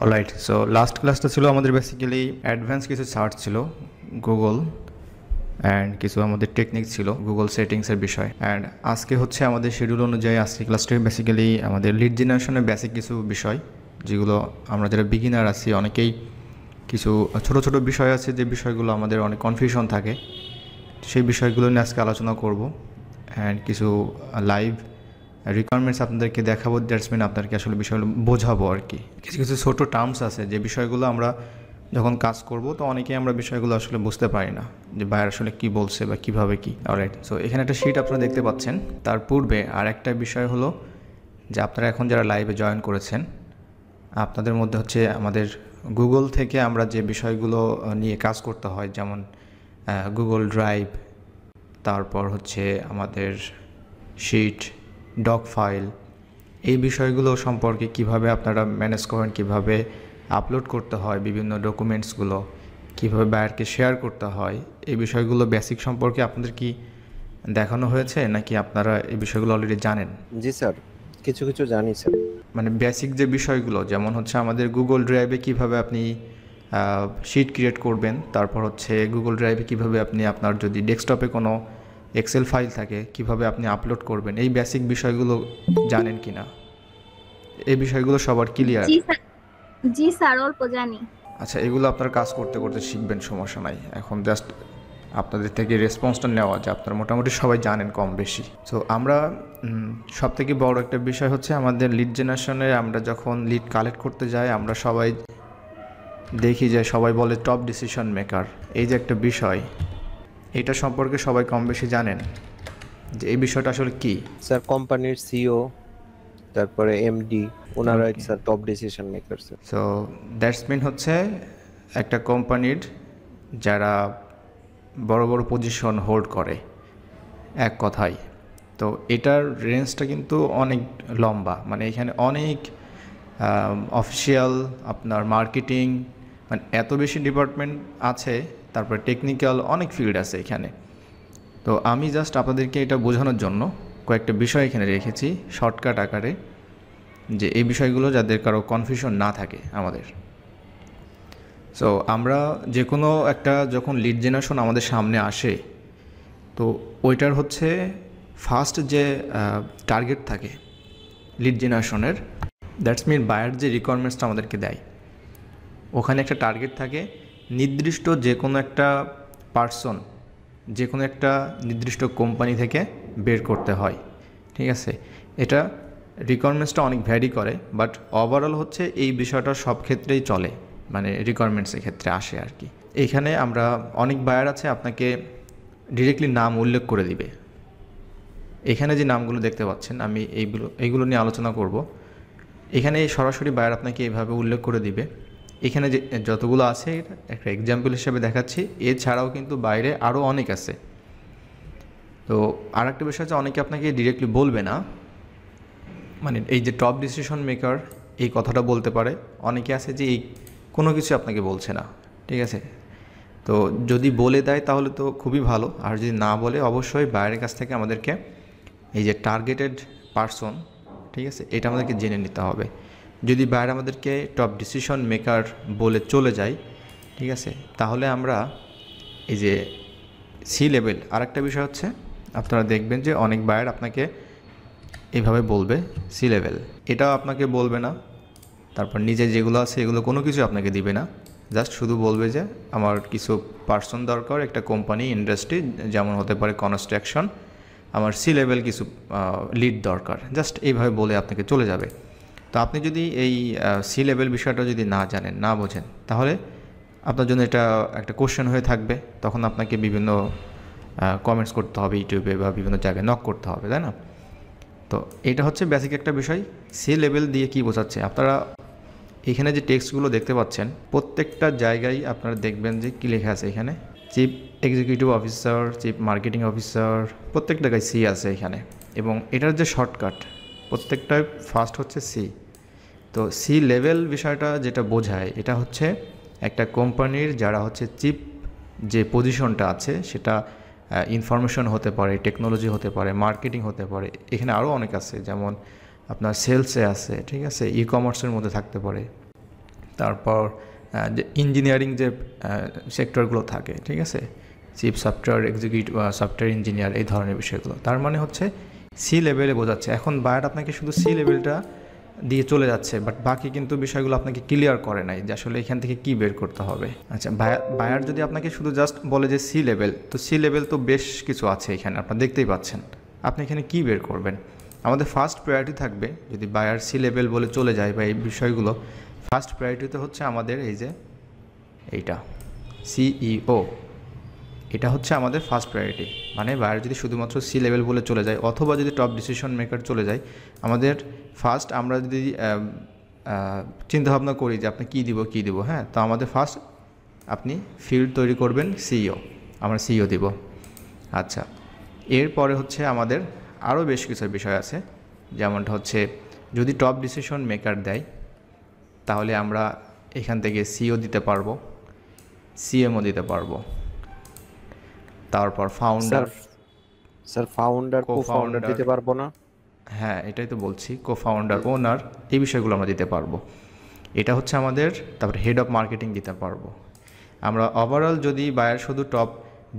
Alright, so last ক্লাসটা ছিল আমাদের বেসিক্যালি অ্যাডভান্স কিছু সার্চ ছিল গুগল অ্যান্ড কিছু আমাদের টেকনিক ছিল গুগল সেটিংসের বিষয়। অ্যান্ড আজকে হচ্ছে আমাদের শিডিউল অনুযায়ী আজকে ক্লাসটা বেসিক্যালি আমাদের লিড জেনারেশনের বেসিক কিছু বিষয়, যেগুলো আমরা যারা বিগিনার আছি অনেকেই কিছু ছোট ছোট বিষয় আছে যে বিষয়গুলো আমাদের অনেক কনফিউশন থাকে, সেই বিষয়গুলো নিয়ে আজকে আলোচনা করব। অ্যান্ড কিছু লাইভ রিকোয়ারমেন্টস আপনাদেরকে দেখাবো, দ্যাটস মিন আপনাদেরকে আসলে বিষয়গুলো বোঝাবো আর কি। কিছু কিছু ছোটো টার্মস আছে যে বিষয়গুলো আমরা যখন কাজ করব তো অনেকেই আমরা বিষয়গুলো আসলে বুঝতে পারি না যে বাইরে আসলে কী বলছে বা কীভাবে কী। অলরাইট, সো এখানে একটা শিট আপনারা দেখতে পাচ্ছেন। তার পূর্বে আর একটা বিষয় হলো যে আপনারা এখন যারা লাইভে জয়েন করেছেন আপনাদের মধ্যে হচ্ছে আমাদের গুগল থেকে আমরা যে বিষয়গুলো নিয়ে কাজ করতে হয়, যেমন গুগল ড্রাইভ, তারপর হচ্ছে আমাদের শিট, ডক ফাইল, এই বিষয়গুলো সম্পর্কে কিভাবে আপনারা ম্যানেজ করেন, কিভাবে আপলোড করতে হয় বিভিন্ন ডকুমেন্টসগুলো, কিভাবে বায়ারকে শেয়ার করতে হয়, এই বিষয়গুলো বেসিক সম্পর্কে আপনাদের কি দেখানো হয়েছে নাকি আপনারা এই বিষয়গুলো অলরেডি জানেন? জি স্যার, কিছু কিছু জানি স্যার। মানে বেসিক যে বিষয়গুলো, যেমন হচ্ছে আমাদের গুগল ড্রাইভে কিভাবে আপনি শিট ক্রিয়েট করবেন, তারপর হচ্ছে গুগল ড্রাইভে কিভাবে আপনি আপনার যদি ডেস্কটপে কোনো এক্সেল ফাইল থাকে কিভাবে আপনি আপলোড করবেন, এই বেসিক বিষয়গুলো জানেন কি না? এই বিষয়গুলো সবার ক্লিয়ার? জি স্যার, অল্প জানি। আচ্ছা, এগুলো আপনার কাজ করতে করতে শিখবেন, সমস্যা নাই। এখন জাস্ট আপনাদের থেকে রেসপন্সটা নেওয়া যে আপনারা মোটামুটি সবাই জানেন কম বেশি। সো আমরা সবথেকে বড় একটা বিষয় হচ্ছে আমাদের লিড জেনারেশনে আমরা যখন লিড কালেক্ট করতে যাই আমরা সবাই দেখি যে সবাই বলে টপ ডিসিশন মেকার, এই যে একটা বিষয়, এটা সম্পর্কে সবাই কম বেশি জানেন যে এই বিষয়টা আসলে কি? স্যার কোম্পানির সিইও, তারপরে এমডি, ওনারাই sir top decision maker sir. So that's mean হচ্ছে একটা কোম্পানির যারা বড় বড় পজিশন হোল্ড করে এক কথায়। তো এটার রেঞ্জটা কিন্তু অনেক লম্বা, মানে এখানে অনেক অফিসিয়াল, আপনার মার্কেটিং, মানে এত বেশি ডিপার্টমেন্ট আছে, তারপরে টেকনিক্যাল অনেক ফিল্ড আছে এখানে। তো আমি জাস্ট আপনাদেরকে এটা বোঝানোর জন্য কয়েকটা বিষয় এখানে রেখেছি শর্টকাট আকারে, যে এই বিষয়গুলো যাদের কারো কনফিউশন না থাকে আমাদের। সো আমরা যে কোনো একটা যখন লিড জেনারেশন আমাদের সামনে আসে তো ওইটার হচ্ছে ফার্স্ট যে টার্গেট থাকে লিড জেনারেশনের, দ্যাটস মিন বায়ার যে রিকোয়ারমেন্টসটা আমাদেরকে দেয় ওখানে একটা টার্গেট থাকে, নির্দিষ্ট যে কোনো একটা পার্সন যে কোনো একটা নির্দিষ্ট কোম্পানি থেকে বের করতে হয়, ঠিক আছে? এটা রিকোয়ারমেন্টসটা অনেক ভ্যারি করে, বাট ওভারঅল হচ্ছে এই বিষয়টা সব ক্ষেত্রেই চলে, মানে রিকোয়ারমেন্টসের ক্ষেত্রে আসে আর কি। এইখানে আমরা অনেক বায়ার আছে আপনাকে ডিরেক্টলি নাম উল্লেখ করে দিবে। এখানে যে নামগুলো দেখতে পাচ্ছেন আমি এইগুলো নিয়ে আলোচনা করব। এখানে সরাসরি বায়ার আপনাকে এইভাবে উল্লেখ করে দিবে। এখানে যে যতগুলো আছে একটা এক্সাম্পল হিসেবে দেখাচ্ছি, এছাড়াও কিন্তু বাইরে আরও অনেক আছে। তো আর একটা বিষয় হচ্ছে অনেকে আপনাকে ডিরেক্টলি বলবে না, মানে এই যে টপ ডিসিশন মেকার এই কথাটা বলতে পারে, অনেকে আছে যে এই কোনো কিছু আপনাকে বলছে না, ঠিক আছে? তো যদি বলে দেয় তাহলে তো খুবই ভালো, আর যদি না বলে অবশ্যই বাইরের কাছ থেকে আমাদেরকে এই যে টার্গেটেড পারসন, ঠিক আছে, এটা আমাদেরকে জেনে নিতে হবে। যদি বাইরে আমাদেরকে টপ ডিসিশন মেকার বলে চলে যায়, ঠিক আছে, তাহলে আমরা এই যে সি লেভেল, আরেকটা বিষয় হচ্ছে আপনারা দেখবেন যে অনেক বায়ার আপনাকে এইভাবে বলবে সি লেভেল, এটাও আপনাকে বলবে না। তারপর নিজে যেগুলো আছে এগুলো কোনো কিছু আপনাকে দিবে না, জাস্ট শুধু বলবে যে আমার কিছু পার্সন দরকার একটা কোম্পানি ইন্ডাস্ট্রি, যেমন হতে পারে কনস্ট্রাকশন, আমার সি লেভেল কিছু লিড দরকার, জাস্ট এইভাবে বলে আপনাকে চলে যাবে। তো আপনি যদি এই সি লেভেল বিষয়টা যদি না জানেন, না বোঝেন, তাহলে আপনার জন্য এটা একটা কোশ্চেন হয়ে থাকবে, তখন আপনাকে বিভিন্ন কমেন্টস করতে হবে ইউটিউবে বা বিভিন্ন জায়গায় নক করতে হবে, তাই না? তো এটা হচ্ছে বেসিক একটা বিষয়। সি লেভেল দিয়ে কি বোঝাচ্ছে, আপনারা এখানে যে টেক্সটগুলো দেখতে পাচ্ছেন প্রত্যেকটা জায়গায় আপনারা দেখবেন যে কী লেখা আছে এখানে, chief executive officer, chief marketing officer, প্রত্যেকটা জায়গায় সি আছে এখানে, এবং এটার যে শর্টকাট প্রত্যেকটায় ফার্স্ট হচ্ছে সি। তো সি লেভেল বিষয়টা যেটা বোঝায় এটা হচ্ছে একটা কোম্পানির যারা হচ্ছে চিফ যে পজিশনটা আছে সেটা ইনফরমেশন হতে পারে, টেকনোলজি হতে পারে, মার্কেটিং হতে পারে, এখানে আরও অনেক আছে, যেমন আপনার সেলসে আছে, ঠিক আছে, ই কমার্সের মধ্যে থাকতে পারে, তারপর যে ইঞ্জিনিয়ারিং যে সেক্টরগুলো থাকে, ঠিক আছে, chief software executive, software engineer, এই ধরনের বিষয়গুলো। তার মানে হচ্ছে সি লেভেলে বোঝাচ্ছে। এখন বায়ার আপনাকে শুধু সি লেভেলটা দিয়ে চলে যাচ্ছে, বাট বাকি কিন্তু বিষয়গুলো আপনাকে ক্লিয়ার করে নাই যে আসলে এখান থেকে কি বের করতে হবে। আচ্ছা, বায়ার যদি আপনাকে শুধু জাস্ট বলে যে সি লেভেল, তো সি লেভেল তো বেশ কিছু আছে এখানে, আপনারা দেখতেই পাচ্ছেন। আপনি এখানে কি বের করবেন? আমাদের ফার্স্ট প্রায়োরিটি থাকবে, যদি বায়ার সি লেভেল বলে চলে যায় বা এই বিষয়গুলো, ফার্স্ট প্রায়োরিটিতে হচ্ছে আমাদের এই যে এইটা সিইও, এটা হচ্ছে আমাদের ফার্স্ট প্রায়োরিটি। মানে বায়ার যদি শুধুমাত্র সি লেভেল বলে চলে যায় অথবা যদি টপ ডিসিশন মেকার চলে যায়, আমাদের ফার্স্ট আমরা যদি চিন্তাভাবনা করি যে আপনি কী দিব, হ্যাঁ, তো আমাদের ফার্স্ট আপনি ফিল্ড তৈরি করবেন সিইও, আমরা সিইও দিব। আচ্ছা, এরপরে হচ্ছে আমাদের আরও বেশ কিছু বিষয় আছে, যেমনটা হচ্ছে যদি টপ ডিসিশন মেকার দেয় তাহলে আমরা এখান থেকে সিইও দিতে পারবো, সিএমও দিতে পারবো, তারপর ফাউন্ডার। স্যার ফাউন্ডার কো-ফাউন্ডার দিতে পারবো না? হ্যাঁ, এটাই তো বলছি, কো-ফাউন্ডার, ওনার, এই বিষয়গুলো আমরা দিতে পারবো। এটা হচ্ছে আমাদের। তারপরে হেড অফ মার্কেটিং দিতে পারবো আমরা। ওভারঅল যদি বায়ার শুধু টপ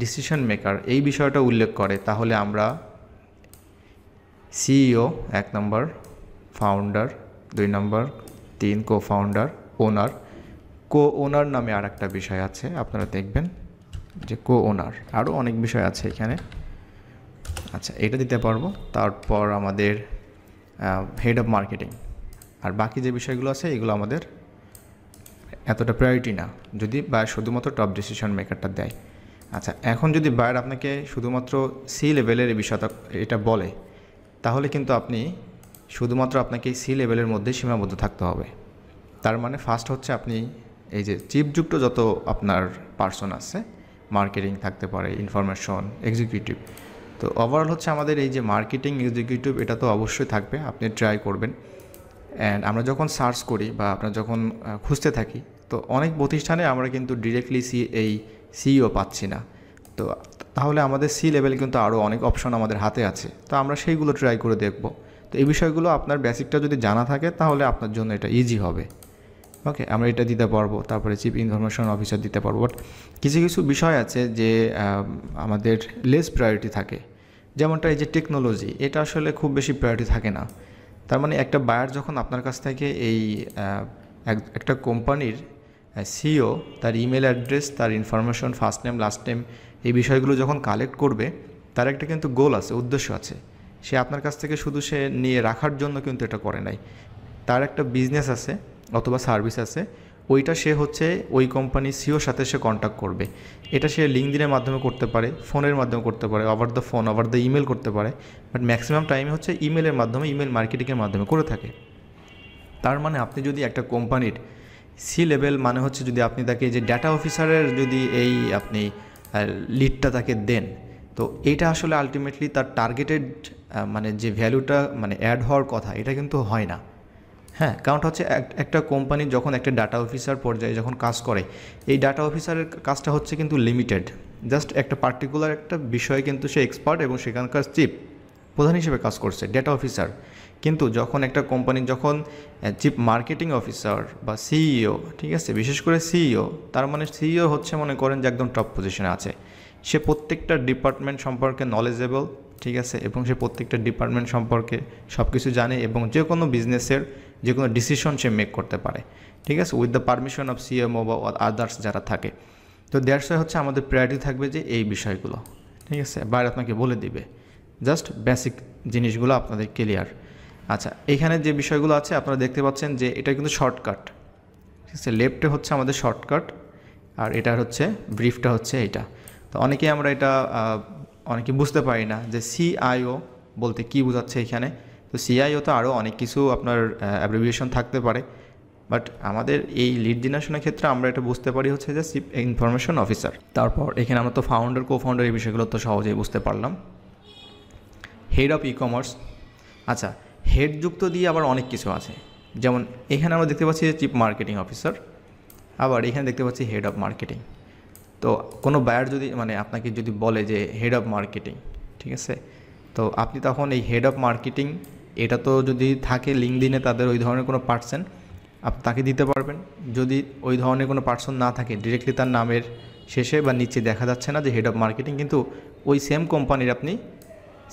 ডিসিশন মেকার এই বিষয়টা উল্লেখ করে তাহলে আমরা সিইও 1 নম্বর, ফাউন্ডার 2 নম্বর, 3 কো-ফাউন্ডার, ওনার। কো-ওনার নামে আর একটা বিষয় আছে, আপনারা দেখবেন যে কো-ওনার, আরও অনেক বিষয় আছে এখানে। আচ্ছা, এটা দিতে পারবো। তারপর আমাদের হেড অফ মার্কেটিং। আর বাকি যে বিষয়গুলো আছে এগুলো আমাদের এতটা প্রায়োরিটি না, যদি বায়ার শুধুমাত্র টপ ডিসিশন মেকারটা দেয়। আচ্ছা, এখন যদি বায়ার আপনাকে শুধুমাত্র সি লেভেলের এই বিষয়টা এটা বলে, তাহলে কিন্তু আপনি শুধুমাত্র আপনাকে সি লেভেলের মধ্যে সীমাবদ্ধ থাকতে হবে। তার মানে ফার্স্ট হচ্ছে আপনি এই যে চিপযুক্ত যত আপনার পার্সন আছে, মার্কেটিং থাকতে পারে, ইনফরমেশন এক্সিকিউটিভ, তো ওভারঅল হচ্ছে আমাদের এই যে মার্কেটিং এক্সিকিউটিভ, এটা তো অবশ্যই থাকবে, আপনি ট্রাই করবেন। অ্যান্ড আমরা যখন সার্চ করি বা আমরা যখন খুঁজতে থাকি, তো অনেক প্রতিষ্ঠানে আমরা কিন্তু ডিরেক্টলি এই সিইও পাচ্ছি না। তো তাহলে আমাদের সি লেভেলে কিন্তু আরও অনেক অপশন আমাদের হাতে আছে, তো আমরা সেইগুলো ট্রাই করে দেখব। তো এই বিষয়গুলো আপনার বেসিকটা যদি জানা থাকে তাহলে আপনার জন্য এটা ইজি হবে। ওকে, আমরা এটা দিতে পারবো। তারপরে চিফ ইনফরমেশন অফিসার দিতে পারবো। বাট কিছু কিছু বিষয় আছে যে আমাদের লেস প্রায়োরিটি থাকে, যেমনটা এই যে টেকনোলজি, এটা আসলে খুব বেশি প্রায়োরিটি থাকে না। তার মানে একটা বায়ার যখন আপনার কাছ থেকে এই একটা কোম্পানির সিইও তার ইমেল অ্যাড্রেস, তার information, first name, last name, এই বিষয়গুলো যখন কালেক্ট করবে, তার একটা কিন্তু গোল আছে, উদ্দেশ্য আছে। সে আপনার কাছ থেকে শুধু সে নিয়ে রাখার জন্য কিন্তু এটা করে নাই, তার একটা বিজনেস আছে অথবা সার্ভিস আছে, ওইটা সে হচ্ছে ওই কোম্পানির সিইওর সাথে সে কন্ট্যাক্ট করবে। এটা সে লিঙ্কডিনের মাধ্যমে করতে পারে, ফোনের মাধ্যমে করতে পারে, over the phone, over the email করতে পারে, বাট ম্যাক্সিমাম টাইমে হচ্ছে ইমেলের মাধ্যমে, ইমেল মার্কেটিংয়ের মাধ্যমে করে থাকে। তার মানে আপনি যদি একটা কোম্পানির সি লেভেল, মানে হচ্ছে যদি আপনি তাকে যে ডাটা অফিসারের যদি এই আপনি লিডটা তাকে দেন, তো এইটা আসলে আলটিমেটলি তার টার্গেটেড মানে যে ভ্যালুটা মানে অ্যাড হওয়ার কথা, এটা কিন্তু হয় না। হ্যাঁ, কারণটা হচ্ছে একটা কোম্পানি যখন একটা ডাটা অফিসার পর্যায়ে যখন কাজ করে, এই ডাটা অফিসারের কাজটা হচ্ছে কিন্তু লিমিটেড, জাস্ট একটা পার্টিকুলার একটা বিষয়ে কিন্তু সে এক্সপার্ট এবং সেখানকার চিফ প্রধান হিসেবে কাজ করছে ডাটা অফিসার। কিন্তু যখন একটা কোম্পানি যখন চিফ মার্কেটিং অফিসার বা সিইও, ঠিক আছে, বিশেষ করে সিইও, তার মানে সিইও হচ্ছে মনে করেন যে একদম টপ পজিশনে আছে, সে প্রত্যেকটা ডিপার্টমেন্ট সম্পর্কে নলেজেবল, ঠিক আছে, এবং সে প্রত্যেকটা ডিপার্টমেন্ট সম্পর্কে সব কিছু জানে এবং যে কোনো বিজনেসের যে কোনো ডিসিশন সে মেক করতে পারে, ঠিক আছে, with the permission of CMO বা আদার্স যারা থাকে। তো দ্যাটস হচ্ছে আমাদের প্রায়োরিটি থাকবে যে এই বিষয়গুলো, ঠিক আছে, বাইরে আপনাকে বলে দিবে, জাস্ট বেসিক জিনিসগুলো আপনাদের ক্লিয়ার। আচ্ছা, এখানে যে বিষয়গুলো আছে আপনারা দেখতে পাচ্ছেন যে এটা কিন্তু শর্টকাট, ঠিক আছে, লেফটে হচ্ছে আমাদের শর্টকাট আর এটা হচ্ছে ব্রিফটা হচ্ছে এইটা। তো অনেকেই আমরা এটা অনেকে বুঝতে পারি না যে সিআইও বলতে কী বোঝাচ্ছে এখানে। তো সিআইও তো আরও অনেক কিছু আপনার অ্যাব্রিভিয়েশন থাকতে পারে, বাট আমাদের এই লিড জেনারেশনের ক্ষেত্রে আমরা এটা বুঝতে পারি হচ্ছে যে চিফ ইনফরমেশন অফিসার। তারপর এখানে আমরা তো ফাউন্ডার, কো-ফাউন্ডার এই বিষয়গুলো তো সহজেই বুঝতে পারলাম। Head of e commerce. আচ্ছা, হেড যুক্ত দিয়ে আবার অনেক কিছু আছে, যেমন এখানে আমরা দেখতে পাচ্ছি চিফ মার্কেটিং অফিসার, আবার এখানে দেখতে পাচ্ছি হেড অফ মার্কেটিং। তো কোনো বায়ার যদি মানে আপনাকে যদি বলে যে হেড অফ মার্কেটিং, ঠিক আছে, তো আপনি তখন এই হেড অফ মার্কেটিং এটা তো যদি থাকে লিঙ্কডিনে তাদের ওই ধরনের কোনো পার্সন, তাকে দিতে পারবেন। যদি ওই ধরনের কোনো পার্সন না থাকে, ডিরেক্টলি তার নামের শেষে বা নিচে দেখা যাচ্ছে না যে হেড অফ মার্কেটিং, কিন্তু ওই সেম কোম্পানির আপনি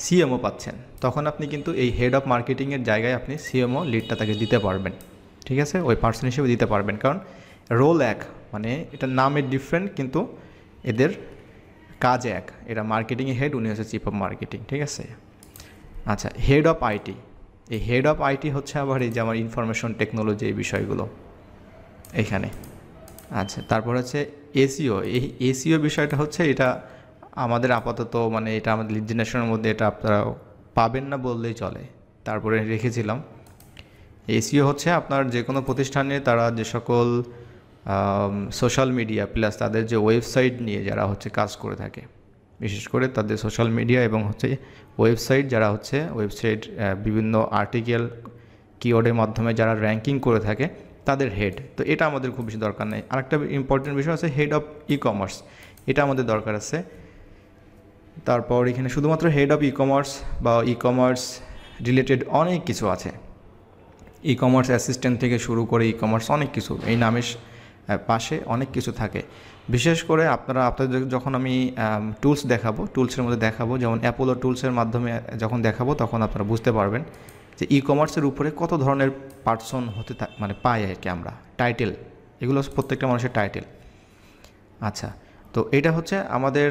সিএমও পাচ্ছেন, তখন আপনি কিন্তু এই হেড অফ মার্কেটিংয়ের জায়গায় আপনি সিএমও লিডটা তাকে দিতে পারবেন। ঠিক আছে, ওই পার্সন হিসেবে দিতে পারবেন, কারণ রোল এক, মানে এটা নামের ডিফারেন্ট কিন্তু এদের কাজ এক। এরা মার্কেটিংয়ে হেড, উনি হচ্ছে চিফ অফ মার্কেটিং। ঠিক আছে, আচ্ছা, হেড অফ আইটি। এই হেড অফ আইটি হচ্ছে আবার এই যে আমার ইনফরমেশন টেকনোলজি এই বিষয়গুলো এখানে। আচ্ছা, তারপর হচ্ছে এসইও। এই এসইও বিষয়টা হচ্ছে এটা আমাদের আপাতত মানে এটা আমাদের লিড জেনারেশনের মধ্যে এটা আপনারা পাবেন না বললেই চলে, তারপরে রেখেছিলাম। এসইও হচ্ছে আপনার যে কোনো প্রতিষ্ঠানে তারা যে সকল সোশ্যাল মিডিয়া প্লাস তাদের যে ওয়েবসাইট নিয়ে যারা হচ্ছে কাজ করে থাকে, বিশেষ করে তাদের সোশ্যাল মিডিয়া এবং হচ্ছে ওয়েবসাইট, যারা হচ্ছে ওয়েবসাইট বিভিন্ন আর্টিকেল কিওয়ার্ডের মাধ্যমে যারা র্যাঙ্কিং করে থাকে তাদের হেড। তো এটা আমাদের খুব বেশি দরকার নেই। আরেকটা ইম্পর্টেন্ট বিষয় আছে হেড অফ ই কমার্স, এটা আমাদের দরকার আছে। তারপর এখানে শুধুমাত্র হেড অফ ই কমার্স বা ই কমার্স রিলেটেড অনেক কিছু আছে, ই কমার্স অ্যাসিস্ট্যান্ট থেকে শুরু করে ই কমার্স অনেক কিছু এই নামের পাশে অনেক কিছু থাকে। বিশেষ করে আপনাদের যখন আমি টুলস দেখাবো, টুলসের মধ্যে দেখাবো, যেমন অ্যাপোলো টুলসের মাধ্যমে যখন দেখাবো তখন আপনারা বুঝতে পারবেন যে ই কমার্সের উপরে কত ধরনের পার্সন মানে পাই আর কি আমরা, টাইটেল, এগুলো প্রত্যেকটা মানুষের টাইটেল। আচ্ছা, তো এটা হচ্ছে আমাদের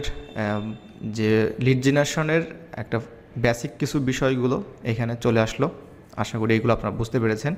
যে লিড জেনারেশনের একটা বেসিক কিছু বিষয়গুলো এখানে চলে আসলো। আশা করি এইগুলো আপনারা বুঝতে পেরেছেন।